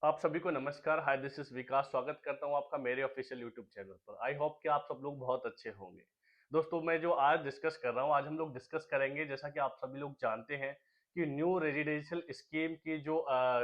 आप सभी को नमस्कार। हाय, दिस इज विकास। स्वागत करता हूं आपका मेरे ऑफिशियल यूट्यूब चैनल पर। आई होप कि आप सब लोग बहुत अच्छे होंगे। दोस्तों, मैं जो आज डिस्कस कर रहा हूं, आज हम लोग डिस्कस करेंगे, जैसा कि आप सभी लोग जानते हैं कि न्यू रेजिडेंशियल स्कीम की जो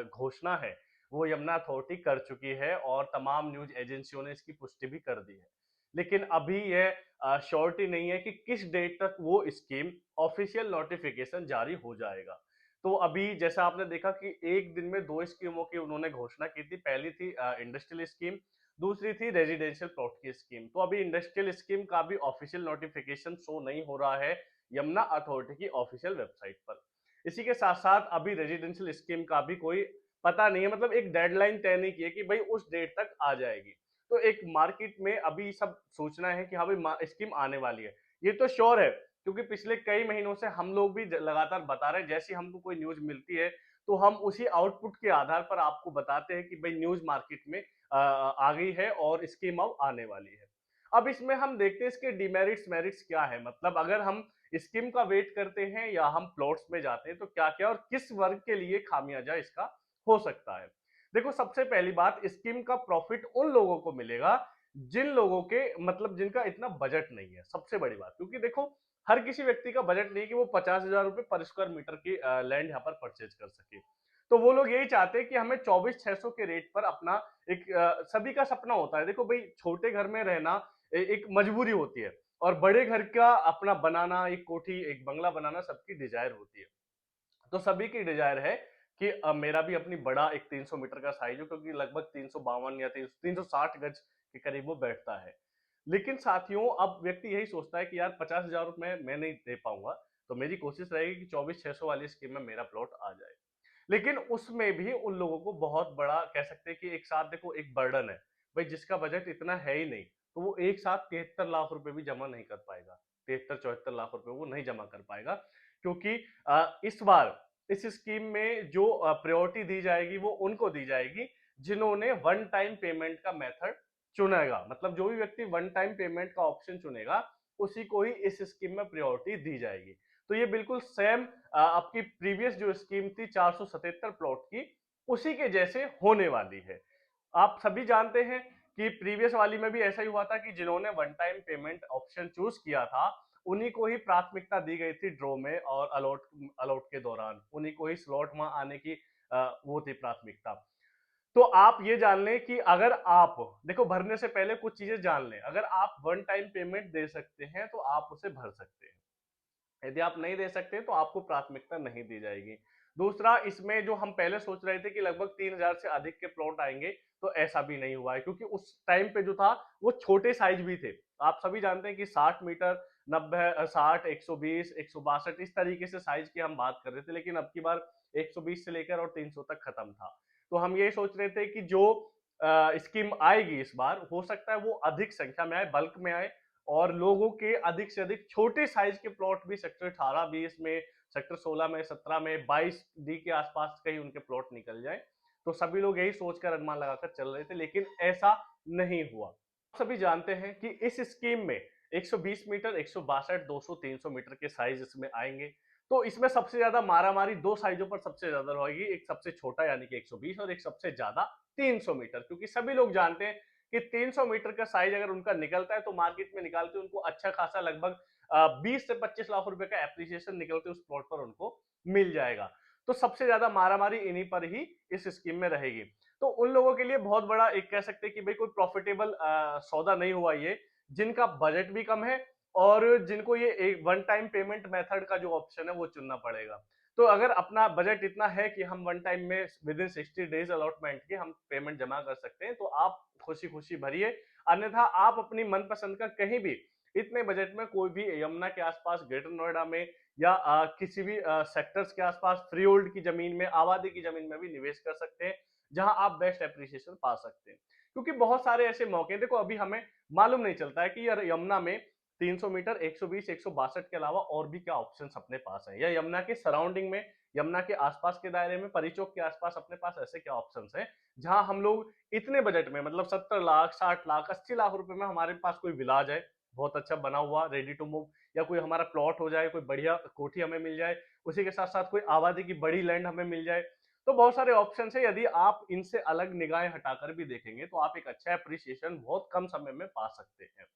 घोषणा है वो यमुना अथॉरिटी कर चुकी है और तमाम न्यूज एजेंसियों ने इसकी पुष्टि भी कर दी है। लेकिन अभी यह श्योरिटी नहीं है कि किस डेट तक वो स्कीम ऑफिशियल नोटिफिकेशन जारी हो जाएगा। तो अभी जैसा आपने देखा कि एक दिन में 2 स्कीमों की उन्होंने घोषणा की थी। पहली थी इंडस्ट्रियल स्कीम, दूसरी थी रेजिडेंशियल प्लॉट की स्कीम। तो अभी इंडस्ट्रियल स्कीम का भी ऑफिशियल नोटिफिकेशन शो नहीं हो रहा है यमुना अथॉरिटी की ऑफिशियल वेबसाइट पर। इसी के साथ-साथ अभी रेजिडेंशियल स्कीम का भी कोई पता नहीं है, मतलब एक डेडलाइन तय नहीं की है कि भई उस डेट तक आ जाएगी। तो एक मार्केट में अभी सब सोचना है कि हाँ भाई स्कीम आने वाली है। ये तो श्योर है, क्योंकि पिछले कई महीनों से हम लोग भी लगातार बता रहे हैं। जैसी हमको कोई न्यूज मिलती है तो हम उसी आउटपुट के आधार पर आपको बताते हैं कि भाई न्यूज मार्केट में आ गई है और स्कीम अब आने वाली है। अब इसमें हम देखते हैं इसके डिमेरिट्स मेरिट्स क्या है, मतलब अगर हम स्कीम का वेट करते हैं या हम प्लॉट्स में जाते हैं तो क्या क्या और किस वर्ग के लिए खामियाजा इसका हो सकता है। देखो, सबसे पहली बात, स्कीम का प्रॉफिट उन लोगों को मिलेगा जिन लोगों के मतलब जिनका इतना बजट नहीं है। सबसे बड़ी बात, क्योंकि देखो हर किसी व्यक्ति का बजट नहीं है कि वो 50,000 रुपए पर स्क्वायर मीटर की लैंड यहाँ पर परचेज कर सके। तो वो लोग यही चाहते हैं कि हमें 24,600 के रेट पर अपना एक सभी का सपना होता है। देखो भाई, छोटे घर में रहना एक मजबूरी होती है और बड़े घर का अपना बनाना, एक कोठी एक बंगला बनाना सबकी डिजायर होती है। तो सभी की डिजायर है कि मेरा भी अपनी बड़ा एक 300 मीटर का साइज हो, क्योंकि लगभग 352 या 360 गज के करीब वो बैठता है। लेकिन साथियों, अब व्यक्ति यही सोचता है कि यार 50,000 रुपए मैं नहीं दे पाऊंगा, तो मेरी कोशिश रहेगी कि 24,600 वाली स्कीम में मेरा प्लॉट आ जाए। लेकिन उसमें भी उन लोगों को बहुत बड़ा कह सकते हैं कि एक साथ देखो एक बर्डन है। भाई जिसका बजट इतना है ही नहीं, तो वो एक साथ 73 लाख रुपए भी जमा नहीं कर पाएगा। 73-74 लाख रुपए वो नहीं जमा कर पाएगा, क्योंकि इस बार इस स्कीम में जो प्रायोरिटी दी जाएगी वो उनको दी जाएगी जिन्होंने वन टाइम पेमेंट का मेथड चुनेगा। मतलब जो भी व्यक्ति वन टाइम पेमेंट का ऑप्शन चुनेगा, उसी को ही इस स्कीम में प्रायोरिटी दी जाएगी। तो ये बिल्कुल सेम आपकी प्रीवियस जो स्कीम थी 477 प्लॉट की, उसी के जैसे होने वाली है। आप सभी जानते हैं कि प्रीवियस वाली में भी ऐसा ही हुआ था कि जिन्होंने one time payment option choose किया था, उन्हीं को ही प्राथमिकता दी गई थी ड्रॉ में और अलॉट अलॉट के दौरान उन्हीं को ही स्लॉट वहां आने की वो थी प्राथमिकता। तो आप ये जान लें कि अगर आप देखो भरने से पहले कुछ चीजें जान लें। अगर आप वन टाइम पेमेंट दे सकते हैं तो आप उसे भर सकते हैं। यदि आप नहीं दे सकते तो आपको प्राथमिकता नहीं दी जाएगी। दूसरा, इसमें जो हम पहले सोच रहे थे कि लगभग 3,000 से अधिक के प्लॉट आएंगे, तो ऐसा भी नहीं हुआ है, क्योंकि उस टाइम पे जो था वो छोटे साइज भी थे। आप सभी जानते हैं कि 60 मीटर, 90, 60, 120, 162 इस तरीके से साइज की हम बात कर रहे थे, लेकिन अब की बार 120 से लेकर और 300 तक खत्म था। तो हम ये सोच रहे थे कि जो स्कीम आएगी इस बार, हो सकता है वो अधिक संख्या में आए, बल्क में आए और लोगों के अधिक से अधिक छोटे साइज के प्लॉट भी सेक्टर 18-20 में, सेक्टर 16 में, 17 में, 22 डी के आसपास कहीं उनके प्लॉट निकल जाए। तो सभी लोग यही सोचकर अनुमान लगाकर चल रहे थे, लेकिन ऐसा नहीं हुआ। सभी जानते हैं कि इस स्कीम में 120 मीटर, 162, 200, 300 मीटर के साइज इसमें आएंगे। तो इसमें सबसे ज्यादा मारामारी दो साइजों पर सबसे ज्यादा रहेगी, एक सबसे छोटा यानी कि 120 और एक सबसे ज्यादा 300 मीटर, क्योंकि सभी लोग जानते हैं कि 300 मीटर का साइज अगर उनका निकलता है तो मार्केट में निकाल के उनको अच्छा खासा लगभग 20 से 25 लाख रुपए का एप्रिसिएशन निकलते उस प्लॉट पर उनको मिल जाएगा। तो सबसे ज्यादा मारामारी इन्हीं पर ही इस स्कीम में रहेगी। तो उन लोगों के लिए बहुत बड़ा एक कह सकते हैं कि भाई कोई प्रॉफिटेबल सौदा नहीं हुआ ये, जिनका बजट भी कम है और जिनको ये एक वन टाइम पेमेंट मेथड का जो ऑप्शन है वो चुनना पड़ेगा। तो अगर अपना बजट इतना है कि हम वन टाइम में विद इन 60 डेज अलॉटमेंट के हम पेमेंट जमा कर सकते हैं, तो आप खुशी खुशी भरिए। अन्यथा आप अपनी मनपसंद का कहीं भी इतने बजट में कोई भी यमुना के आसपास, ग्रेटर नोएडा में या किसी भी सेक्टर्स के आसपास फ्री होल्ड की जमीन में, आबादी की जमीन में भी निवेश कर सकते हैं, जहां आप बेस्ट एप्रिसिएशन पा सकते हैं। क्योंकि बहुत सारे ऐसे मौके देखो, अभी हमें मालूम नहीं चलता है कि यार यमुना में 300 मीटर, 120, 162 के अलावा और भी क्या ऑप्शंस अपने पास हैं, या यमुना के सराउंडिंग में, यमुना के आसपास के दायरे में, परिचौक के आसपास अपने पास ऐसे क्या ऑप्शंस हैं जहां हम लोग इतने बजट में, मतलब 70 लाख, 60 लाख, 80 लाख रुपए में हमारे पास कोई विलाज है बहुत अच्छा बना हुआ रेडी टू मूव, या कोई हमारा प्लॉट हो जाए, कोई बढ़िया कोठी हमें मिल जाए, उसी के साथ साथ कोई आबादी की बड़ी लैंड हमें मिल जाए, तो बहुत सारे ऑप्शन है, यदि आप इनसे अलग निगाहें हटाकर भी देखेंगे तो आप एक अच्छा एप्रिसिएशन बहुत कम समय में पा सकते हैं।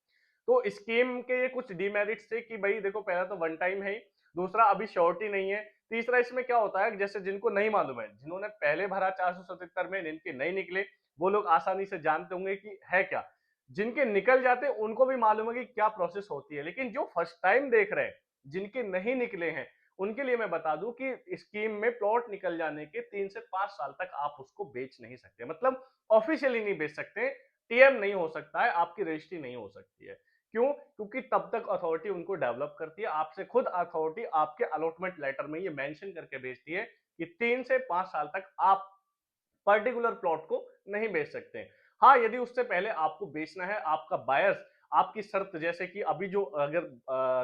तो स्कीम के ये कुछ डिमेरिट्स थे कि भाई देखो, पहला तो वन टाइम है ही, दूसरा अभी श्योरिटी नहीं है, तीसरा इसमें क्या होता है जैसे जिनको नहीं मालूम है, जिन्होंने पहले भरा 477 में जिनके नहीं निकले, वो लोग आसानी से जानते होंगे कि है क्या। जिनके निकल जाते हैं उनको भी मालूम है कि क्या प्रोसेस होती है, लेकिन जो फर्स्ट टाइम देख रहे हैं, जिनके नहीं निकले हैं, उनके लिए मैं बता दूं कि स्कीम में प्लॉट निकल जाने के 3 से 5 साल तक आप उसको बेच नहीं सकते, मतलब ऑफिशियली नहीं बेच सकते, टीएम नहीं हो सकता है, आपकी रजिस्ट्री नहीं हो सकती है। क्यों? क्योंकि तब तक अथॉरिटी उनको डेवलप करती है, आपसे खुद अथॉरिटी आपके अलॉटमेंट लेटर में ये मेंशन करके भेजती है कि 3 से 5 साल तक आप पर्टिकुलर प्लॉट को नहीं बेच सकते। हाँ, यदि उससे पहले आपको बेचना है, आपका बायर्स आपकी शर्त, जैसे कि अभी जो अगर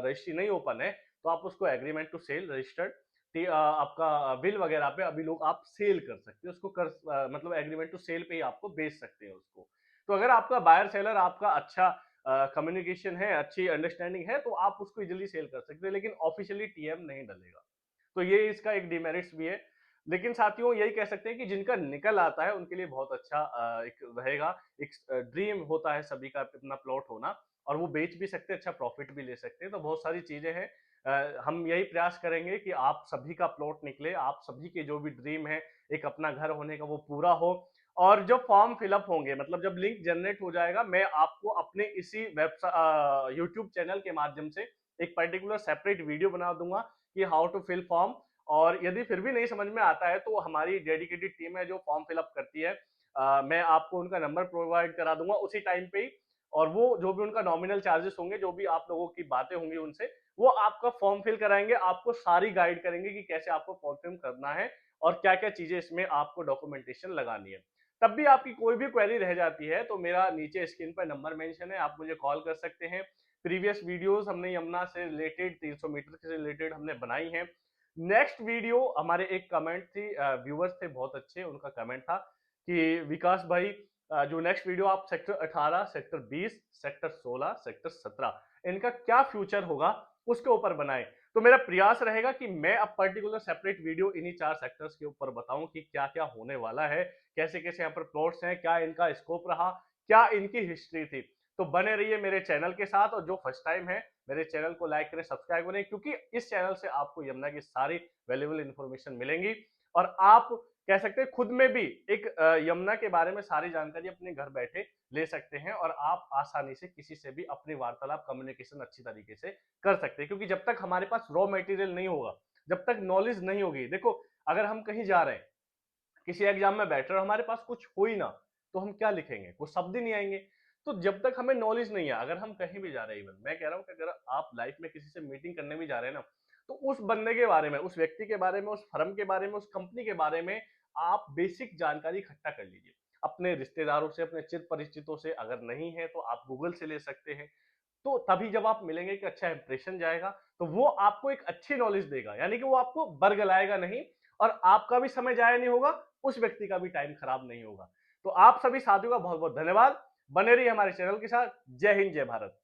रजिस्ट्री नहीं ओपन है, तो आप उसको एग्रीमेंट टू सेल रजिस्टर्ड आपका विल वगैरह पे अभी लोग आप सेल कर सकते हैं उसको, कर मतलब एग्रीमेंट टू सेल पे ही आपको बेच सकते हैं उसको। तो अगर आपका बायर सेलर आपका अच्छा कम्युनिकेशन है, अच्छी अंडरस्टैंडिंग है, तो आप उसको इजीली सेल कर सकते हैं, लेकिन ऑफिशियली टीएम नहीं डलेगा। तो ये इसका एक डिमेरिट्स भी है। लेकिन साथियों, यही कह सकते हैं कि जिनका निकल आता है उनके लिए बहुत अच्छा एक रहेगा। एक ड्रीम होता है सभी का अपना प्लॉट होना, और वो बेच भी सकते हैं, अच्छा प्रॉफिट भी ले सकते हैं। तो बहुत सारी चीजें हैं। हम यही प्रयास करेंगे कि आप सभी का प्लॉट निकले, आप सभी के जो भी ड्रीम है एक अपना घर होने का, वो पूरा हो। और जो फॉर्म फिलअप होंगे, मतलब जब लिंक जनरेट हो जाएगा, मैं आपको अपने इसी वेबसाइट यूट्यूब चैनल के माध्यम से एक पर्टिकुलर सेपरेट वीडियो बना दूंगा कि हाउ टू फिल फॉर्म। और यदि फिर भी नहीं समझ में आता है तो हमारी डेडिकेटेड टीम है जो फॉर्म फिलअप करती है, मैं आपको उनका नंबर प्रोवाइड करा दूंगा उसी टाइम पे ही। और वो जो भी उनका नॉमिनल चार्जेस होंगे, जो भी आप लोगों की बातें होंगी उनसे, वो आपका फॉर्म फिल कराएंगे, आपको सारी गाइड करेंगे कि कैसे आपको फॉर्म फिल करना है और क्या क्या चीजें इसमें आपको डॉक्यूमेंटेशन लगानी है। तब भी आपकी कोई भी क्वेरी रह जाती है तो मेरा नीचे स्क्रीन पर नंबर मेंशन है, आप मुझे कॉल कर सकते हैं। प्रीवियस वीडियोस हमने यमुना से रिलेटेड, 300 मीटर से रिलेटेड हमने बनाई हैं। नेक्स्ट वीडियो, हमारे एक कमेंट थी, व्यूअर्स थे बहुत अच्छे, उनका कमेंट था कि विकास भाई, जो नेक्स्ट वीडियो आप सेक्टर 18, सेक्टर 20, सेक्टर 16, सेक्टर 17, इनका क्या फ्यूचर होगा उसके ऊपर बनाएं। तो मेरा प्रयास रहेगा कि मैं अब पर्टिकुलर सेपरेट वीडियो इन्हीं 4 सेक्टर्स के ऊपर बताऊं कि क्या क्या होने वाला है, कैसे कैसे यहाँ पर प्लॉट्स हैं, क्या इनका स्कोप रहा, क्या इनकी हिस्ट्री थी। तो बने रहिए मेरे चैनल के साथ, और जो फर्स्ट टाइम है मेरे चैनल को लाइक करें, सब्सक्राइब करें, क्योंकि इस चैनल से आपको यमुना की सारी वैल्यूएबल इंफॉर्मेशन मिलेंगी। और आप कह सकते हैं खुद में भी एक यमुना के बारे में सारी जानकारी अपने घर बैठे ले सकते हैं, और आप आसानी से किसी से भी अपनी वार्तालाप, कम्युनिकेशन अच्छी तरीके से कर सकते हैं। क्योंकि जब तक हमारे पास रॉ मटेरियल नहीं होगा, जब तक नॉलेज नहीं होगी, देखो अगर हम कहीं जा रहे हैं, किसी एग्जाम में बैठ रहे और हमारे पास कुछ हो ही ना, तो हम क्या लिखेंगे, कुछ शब्द ही नहीं आएंगे। तो जब तक हमें नॉलेज नहीं है, अगर हम कहीं भी जा रहे हैं, इवन मैं कह रहा हूं कि अगर आप लाइफ में किसी से मीटिंग करने भी जा रहे हैं ना, तो उस बंदे के बारे में, उस व्यक्ति के बारे में, उस फर्म के बारे में, उस कंपनी के बारे में आप बेसिक जानकारी इकट्ठा कर लीजिए। अपने रिश्तेदारों से, अपने चिर परिचितों से, अगर नहीं है तो आप गूगल से ले सकते हैं। तो तभी जब आप मिलेंगे, एक अच्छा इंप्रेशन जाएगा, तो वो आपको एक अच्छी नॉलेज देगा, यानी कि वो आपको बरगलाएगा नहीं, और आपका भी समय जाया नहीं होगा, उस व्यक्ति का भी टाइम खराब नहीं होगा। तो आप सभी साथियों का बहुत बहुत धन्यवाद। बने रहिए हमारे चैनल के साथ। जय हिंद, जय भारत।